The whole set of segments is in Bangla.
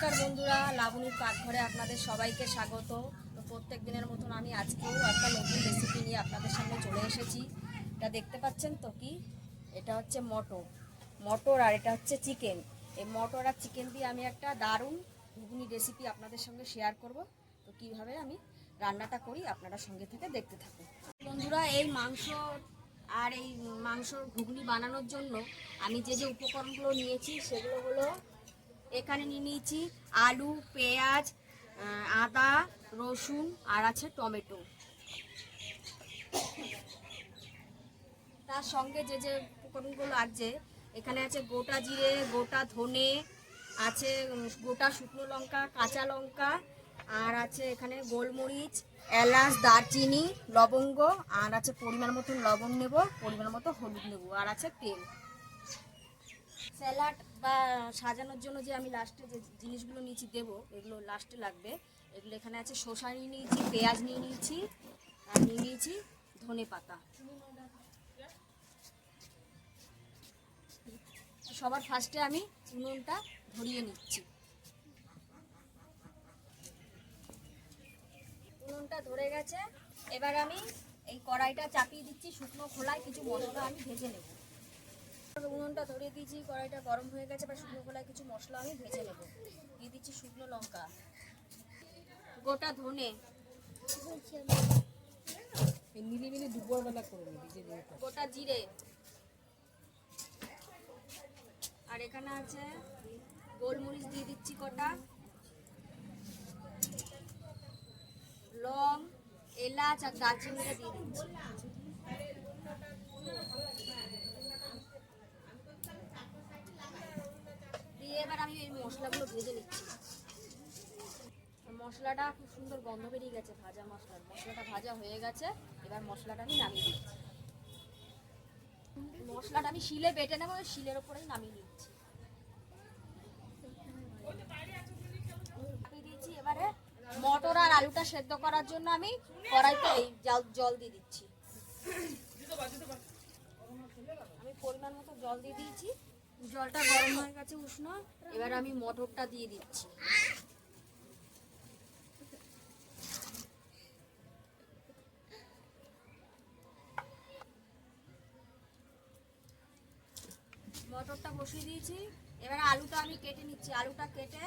নমস্কার বন্ধুরা, লাবণীর পাকঘরে আপনাদের সবাইকে স্বাগত। তো প্রত্যেক দিনের মতন আমি আজকেও একটা নতুন রেসিপি নিয়ে আপনাদের সামনে চলে এসেছি। এটা দেখতে পাচ্ছেন তো, কি এটা হচ্ছে মটর আর এটা হচ্ছে চিকেন। এই মটর আর চিকেন দিয়ে আমি একটা দারুণ ঘুগনি রেসিপি আপনাদের সঙ্গে শেয়ার করব। তো কিভাবে আমি রান্নাটা করি আপনারা সঙ্গে থেকে দেখতে থাকুন। বন্ধুরা, এই মাংস আর এই মাংসর ঘুগনি বানানোর জন্য আমি যে যে উপকরণগুলো নিয়েছি সেগুলো হলো, এখানে নিয়ে নিয়েছি আলু, পেঁয়াজ, আদা, রসুন আর আছে টমেটো। তার সঙ্গে যে যে উপকরণগুলো আছে, এখানে আছে গোটা জিরে, গোটা ধনে, আছে গোটা শুকনো লঙ্কা, কাঁচা লঙ্কা, আর আছে এখানে গোলমরিচ, এলাচ, দারচিনি, লবঙ্গ, আর আছে পরিমাণ মতন লবণ নেব, পরিমাণ মতো হলুদ নেব, আর আছে তেল। স্যালাড বা সাজানোর জন্য যে আমি লাস্টে যে জিনিসগুলো নিয়েছি দেবো, এগুলো লাস্টে লাগবে। এগুলো এখানে আছে শসা নিয়ে নিয়েছি, পেঁয়াজ নিয়ে নিয়েছি, আর নিয়ে নিয়েছি ধনে পাতা। সবার ফার্স্টে আমি উনুনটা ধরিয়ে নিচ্ছি। উনুনটা ধরে গেছে, এবার আমি এই কড়াইটা চাপিয়ে দিচ্ছি। শুকনো খোলায় কিছু মশলা আমি ভেজে নেব। উনুনটা ধরিয়ে দিয়েছি, কড়াইটা গরম হয়ে গেছে। এবার শুকনো খোলায় কিছু মশলা আমি ভেজে নেব। দিয়ে দিচ্ছি শুকনো লঙ্কা, গোটা ধনে, গোটা জিরে, আর এখানে আছে গোলমরিচ দিয়ে দিচ্ছি কটা, লং, এলাচ আর দারচিনিটা দিয়ে দিচ্ছি। দিয়ে এবার আমি এই মশলাগুলো ভেজে নিচ্ছি। মশলাটা খুব সুন্দর গন্ধ বেরিয়ে গেছে, ভাজা মশলাটা ভাজা হয়ে গেছে। এবার মশলাটা আমি নামিয়ে দিচ্ছি। মশলাটা আমি শিলে বেটে নেবো, শিলের ওপরেই নামিয়ে নিচ্ছি। দিয়েছি এবারে মটর আর আলুটা সেদ্ধ করার জন্য আমি কড়াইতে এই জল দিয়ে দিচ্ছি। আমি পরিমাণ মতো জল দিয়ে দিয়েছি। জলটা গরম হয়ে গেছে, উষ্ণ। এবার আমি মটরটা দিয়ে দিচ্ছি। মটরটা বসিয়ে দিয়েছি। এবার আলুটা আমি কেটে নিচ্ছি। আলুটা কেটে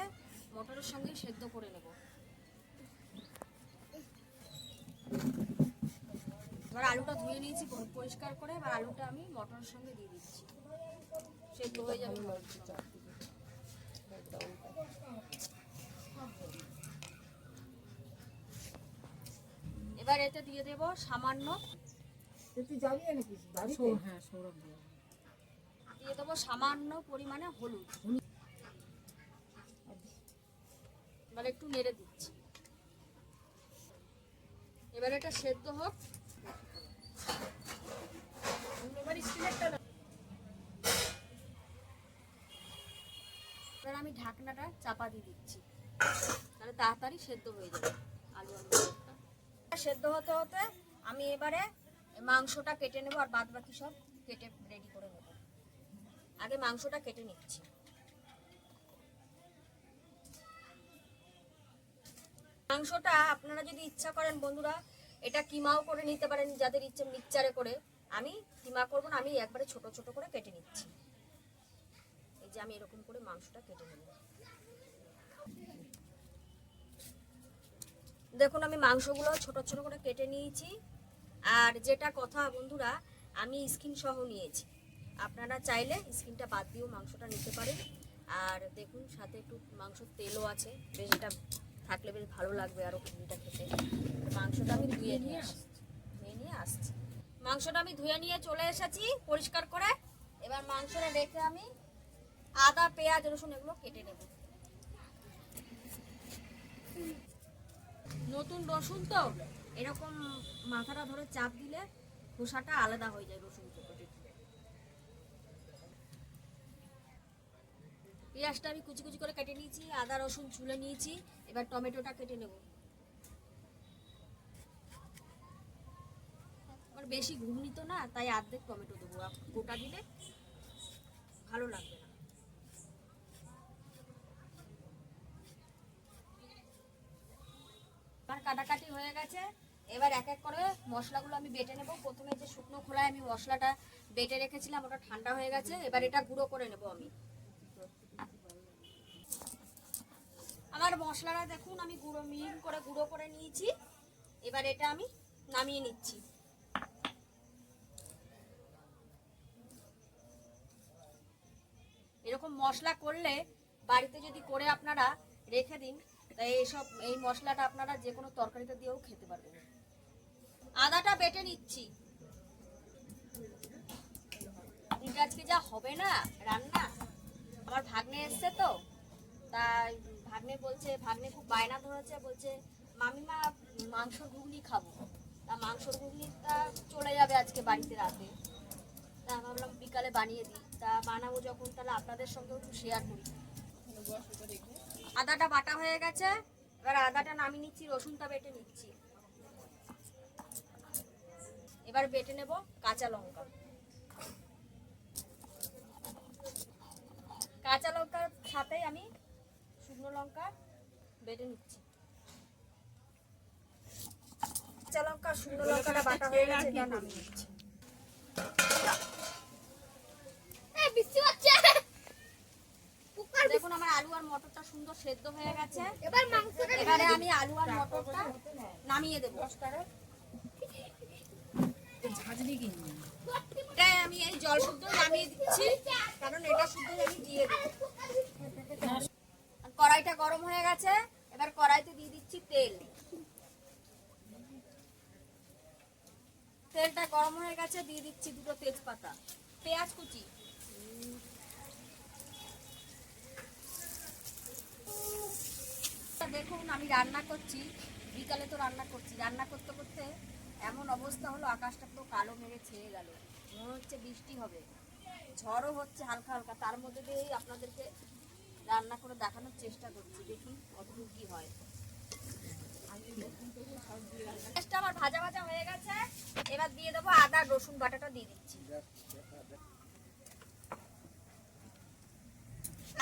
মটরের সঙ্গে সেদ্ধ করে নেব। এবার আলুটা ধুয়ে নিয়েছি পরিষ্কার করে। এবার আলুটা আমি মটরের সঙ্গে দিয়ে দিচ্ছি, সেদ্ধ হয়ে যাবে। এবার এতে দিয়ে দেব সামান্য, দিয়ে দেবো সামান্য পরিমাণে হলুদ। এবার একটু নেড়ে দিচ্ছি। এবার এটা সেদ্ধ হোক। এবার আমি ঢাকনাটা চাপা দিয়ে দিচ্ছি, তাহলে তাড়াতাড়ি সেদ্ধ হয়ে যাবে আলু আর মটরটা। সেদ্ধ হতে হতে আমি এবারে মাংসটা কেটে নেবো, আর বাদ বাকি সব কেটে রেডি করে নেব। আগে মাংসটা কেটে নিচ্ছি। মাংসটা আপনারা যদি ইচ্ছা করেন বন্ধুরা, এটা কিমাও করে নিতে পারেন, যাদের ইচ্ছে মিক্সচারে করে। আমি কিমা করব না, আমি একবারে ছোট ছোট করে কেটে নিচ্ছি। এই যে আমি এরকম করে মাংসটা কেটে নেব। দেখুন, আমি মাংসগুলো ছোট ছোট করে কেটে নিয়েছি। আর যেটা কথা বন্ধুরা, আমি স্কিন সহ নিয়েছি। আপনারা চাইলে স্কিনটা বাদ দিয়েও মাংসটা নিতে পারেন। আর দেখুন, সাথে একটু মাংসর তেলও আছে, বেশ এটা থাকলে বেশ ভালো লাগবে আরও ঘুগনিটা খেতে। মাংসটা আমি ধুয়ে নিয়ে আসছি। মাংসটা আমি ধুয়ে নিয়ে চলে এসেছি পরিষ্কার করে। এবার মাংসটা রেখে আমি আদা, পেঁয়াজ, রসুন এগুলো কেটে নেব। নতুন রসুন তো, এরকম মাথাটা ধরে চাপ দিলে খোসাটা আলাদা হয়ে যায় রসুন থেকে। পেঁয়াজটা আমি কুচি কুচি করে কেটে নিয়েছি, আদা রসুন ছুলে নিয়েছি। এবার টমেটোটা কেটে নেব। আমার বেশি ঘুগনি তো না, তাই অর্ধেক টমেটো দেবো, গোটা দিলে ভালো লাগবে না। কাটাকাটি হয়ে গেছে। এবার এক এক করে মশলাগুলো আমি বেটে নেব। প্রথমে যে শুকনো খোলায় আমি মশলাটা বেটে রেখেছিলাম ওটা ঠান্ডা হয়ে গেছে, এবার এটা গুঁড়ো করে নেব আমি। আমার মশলাটা দেখুন আমি মিহি করে গুঁড়ো করে নিয়েছি। এবার এটা আমি নামিয়ে নিচ্ছি। এরকম মশলা করলে বাড়িতে যদি করে আপনারা রেখে দিন, তাই এই মশলাটা আপনারা যে কোনো তরকারিতে দিয়েও খেতে পারবেন। আদাটা বেটে নিচ্ছি। আজকে যা হবে না রান্না, আমার ভাগ্নে এসছে তো, তাই ভাগ্নে খুব বায়না ধরেছে, বলছে মামিমা মাংসর ঘুগনি খাবো। তা মাংসর ঘুগনিটা চলে যাবে আজকে বাড়িতে রাতে, তা ভাবলাম বিকালে বানিয়ে দিই। তা বানাবো যখন তাহলে আপনাদের সঙ্গেও একটু শেয়ার করি। আদাটা বাটা হয়ে গেছে, এবার আদাটা নামিয়ে নিচ্ছি, রসুনটা বেটে নিচ্ছি। এবার বেটে নেব কাঁচা লঙ্কা। কাঁচা লঙ্কার সাথে আমি শুকনো লঙ্কা বেটে নিচ্ছি। কাঁচা লঙ্কা শুকনো লঙ্কাটা বাটা হয়ে গেছে, এটা নামিয়ে নিচ্ছি। দেখুন আমার আলু আর মটরটা সুন্দর সেদ্ধ হয়ে গেছে। এবারে আমি আলু আর মটরটা নামিয়ে দেবো। এটাই আমি এই জল শুদ্ধ নামিয়ে দিচ্ছি, কারণ এটা শুদ্ধ আমি দিয়ে দেবো। কড়াইটা গরম হয়ে গেছে, এবার কড়াইতে দিয়ে দিচ্ছি তেল। তেলটা গরম হয়ে গেছে, দিয়ে দিচ্ছি দুটো তেজপাতা, পেঁয়াজ কুচি। দেখুন আমি রান্না করছি, বিকালে তো রান্না করছি, রান্না করতে করতে এমন অবস্থা হলো আকাশটা পুরো কালো মেঘে ছেয়ে গেল, মনে হচ্ছে বৃষ্টি হবে, ঝড়ও হচ্ছে হালকা হালকা। তার মধ্যে দিয়েই আপনাদেরকে রান্না করে দেখানোর চেষ্টা করছি, দেখি কতদূর কি হয়। আমার ভাজা ভাজা হয়ে গেছে, এবার দিয়ে দেবো আদা রসুন বাটাটা দিয়ে দিচ্ছি।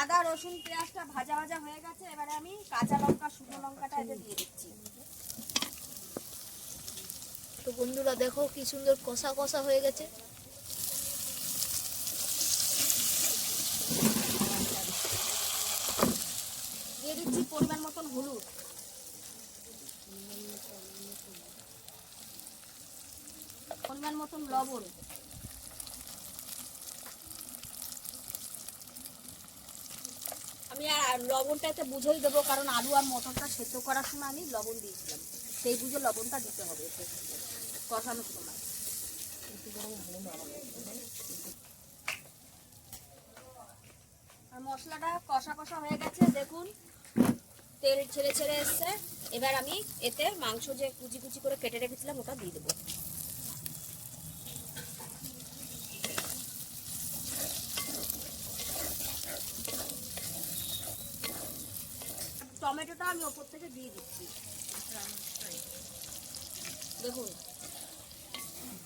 আদা রসুন পেঁয়াজটা ভাজা ভাজা হয়ে গেছে, এবারে আমি কাঁচা লঙ্কা শুকনো লঙ্কাটা এতে দিয়ে দিচ্ছি। তো বন্ধুরা দেখো কি সুন্দর কষা কষা হয়ে গেছে। দিয়ে দিচ্ছি পরিমাণ মতন হলুদ, পরিমাণ মতন লবণ, আমি আর লবণটা এতে বুঝেই দেবো, কারণ আলু আর মটরটা সেদ্ধ করার সময় আমি লবণ দিয়েছিলাম, সেই বুঝে লবণটা দিতে হবে এতে কষানোর সময়। আর মশলাটা কষা কষা হয়ে গেছে, দেখুন তেল ছেড়ে ছেড়ে এসছে। এবার আমি এতে মাংস যে কুচি কুচি করে কেটে রেখেছিলাম ওটা দিয়ে দেবো। টমেটোটা আমি ওপর থেকে দিয়ে দিচ্ছি। দেখুন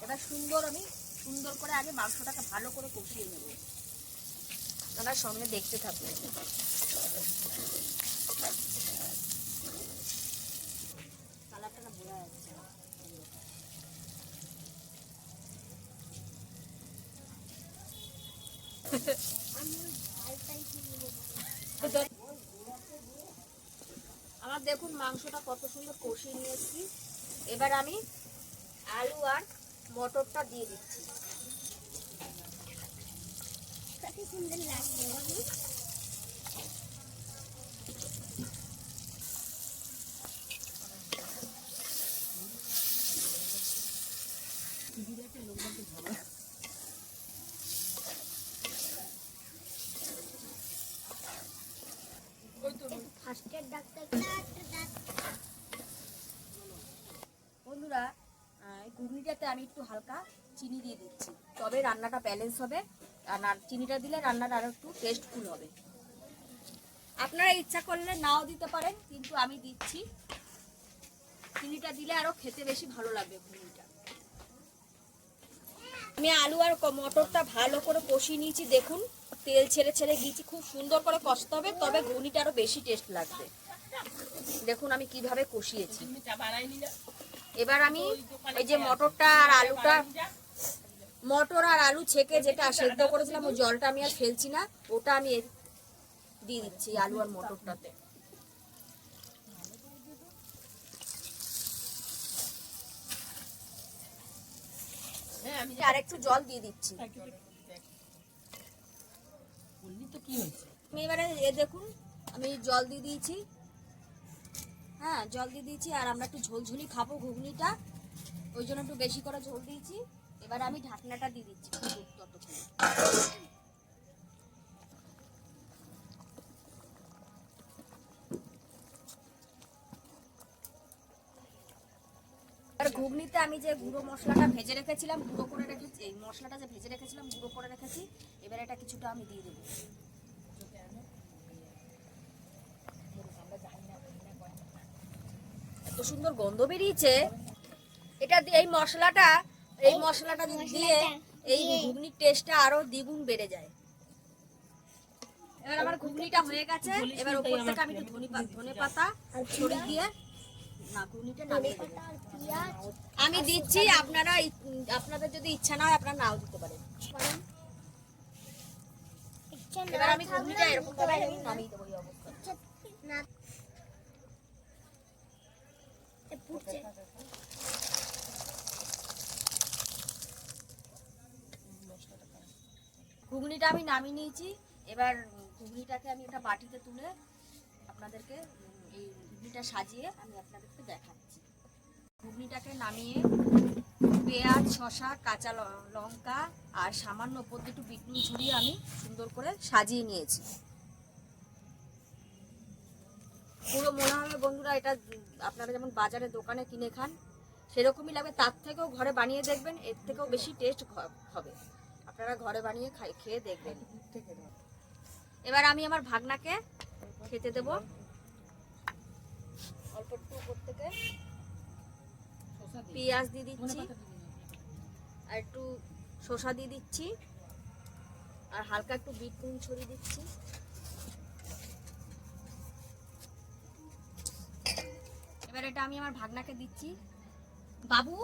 এবার আমি সুন্দর করে আগে মাংসটাকে ভালো করে কষিয়ে নেব, আপনারা সঙ্গে দেখতে থাকবেন। কালারটা না বোঝা যাচ্ছে। আমার দেখুন মাংসটা কত সুন্দর কষিয়ে নিয়েছি। এবার আমি আলু আর মটরটা দিয়ে দিচ্ছি। কত সুন্দর লাগছে। বন্ধুরা ঘুগনিটাতে আমি একটু হালকা চিনি দিয়ে দিচ্ছি, তবে রান্নাটা ব্যালেন্স হবে, আর চিনিটা দিলে রান্নাটা আরো একটু টেস্টফুল হবে। আপনারা ইচ্ছা করলে নাও দিতে পারেন, কিন্তু আমি দিচ্ছি, চিনিটা দিলে আরো খেতে বেশি ভালো লাগবে ঘুগনিটা। আমি আলু আর মটরটা ভালো করে কষিয়ে নিয়েছি, দেখুন তেল ছেড়ে ছেড়ে গিয়েছি, খুব সুন্দর করে কষতে হবে, তবে ঘুগনিটা আরো বেশি টেস্ট লাগবে। দেখুন আমি কিভাবে কষিয়েছি। এবার আমি এই যে মটরটা আর আলুটা, মটর আর আলু ছেঁকে যেটা সেদ্ধ করেছিলাম ওই জলটা আমি আর ফেলছি না, ওটা আমি দিয়ে দিচ্ছি আলু আর মটরটাতে। আর একটু জল দিয়ে দিচ্ছি। আমি এবারে দেখুন আমি জল দিয়ে দিয়েছি, হ্যাঁ জল দিয়ে দিয়েছি। আর আমরা একটু ঝোলঝুলি খাবো ঘুগনিটা, ওই জন্য একটু বেশি করে ঝোল দিয়েছি। এবার আমি ঢাকনাটা দিয়ে দিচ্ছি ততক্ষণ। আর ঘুগনিতে আমি যে গুঁড়ো মশলাটা ভেজে রেখেছিলাম, গুঁড়ো করে রেখেছি, এই মশলাটা যে ভেজে রেখেছিলাম গুঁড়ো করে রেখেছি, এবার এটা কিছুটা আমি দিয়ে দেবো। এত সুন্দর গন্ধ বেরিয়েছে এটা দিয়ে, এই মশলাটা দিয়ে এই ঘুগনির টেস্টটা আরো দ্বিগুণ বেড়ে যায়। এবার আমার ঘুগনিটা হয়ে গেছে, এবার উপর থেকে আমি একটু ধনে পাতা ছড়িয়ে দিয়ে না ঘুগনিটা নামিয়ে দেবো। আমি দিচ্ছি, আপনাদের যদি ইচ্ছা না হয় আপনারা নাও দিতে পারেন। এবার আমি ঘুগনিটা এরকম ভাবে আমি নামিয়ে দেবো এই অবস্থায়। ঘুগনিটা আমি নামিয়ে নিয়েছি। এবার ঘুগনিটাকে আমি একটা বাটিতে তুলে আপনাদেরকে এই ঘুগনিটা সাজিয়ে আমি আপনাদেরকে দেখাচ্ছি। ঘুগনিটাকে নামিয়ে পেঁয়াজ, শসা, কাঁচা লঙ্কা আর সামান্য উপর দিয়ে একটু বিট নুন ছড়িয়ে আমি সুন্দর করে সাজিয়ে নিয়েছি। পুরো মনে হবে বন্ধুরা এটা আপনারা যেমন বাজারে দোকানে কিনে খান সেরকমই লাগবে, তার থেকেও ঘরে বানিয়ে দেখবেন, এর থেকেও বেশি টেস্ট হবে। আপনারা ঘরে বানিয়ে খেয়ে দেখবেন। এবার আমি আমার ভাগনাকে খেতে দেব। অল্প একটু উপর থেকে পেঁয়াজ দিয়ে দিচ্ছি, আর একটু শসা দিয়ে দিচ্ছি, আর হালকা একটু বিট নুন ছড়িয়ে দিচ্ছি। এবার এটা আমি আমার ভাগনাকে দিচ্ছি। বাবু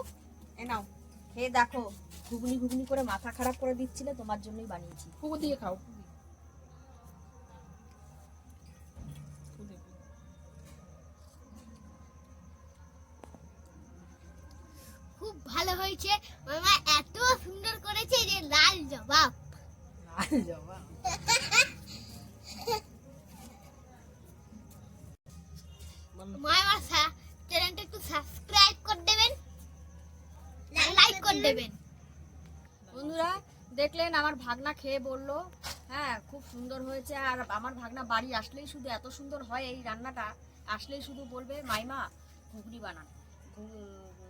এ নাও খেয়ে দেখো, ঘুগনি করে মাথা খারাপ করে দিচ্ছিলে, তোমার জন্যই বানিয়েছি। পুকুর দিয়ে খাও। খুব ভালো হয়েছে মামা, এত সুন্দর করেছে যে লাল জবাব। মামা চ্যানেলটা একটু সাবস্ক্রাইব করে দেবেন, লাইক করে দেবেন। বন্ধুরা দেখলেন আমার ভাগনা খেয়ে বললো হ্যাঁ খুব সুন্দর হয়েছে। আর আমার ভাগনা বাড়ি আসলেই শুধু এত সুন্দর হয় এই রান্নাটা, আসলেই শুধু বলবে মাইমা ঘুগনি বানান,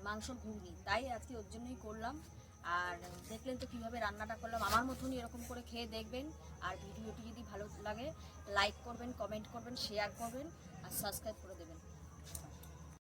মাংসর ঘুগনি। তাই আজকে ওর জন্যই করলাম। আর দেখলেন তো কিভাবে রান্নাটা করলাম, আমার মতনই এরকম করে খেয়ে দেখবেন। আর ভিডিওটি যদি ভালো লাগে লাইক করবেন, কমেন্ট করবেন, শেয়ার করবেন আর সাবস্ক্রাইব করে দেবেন।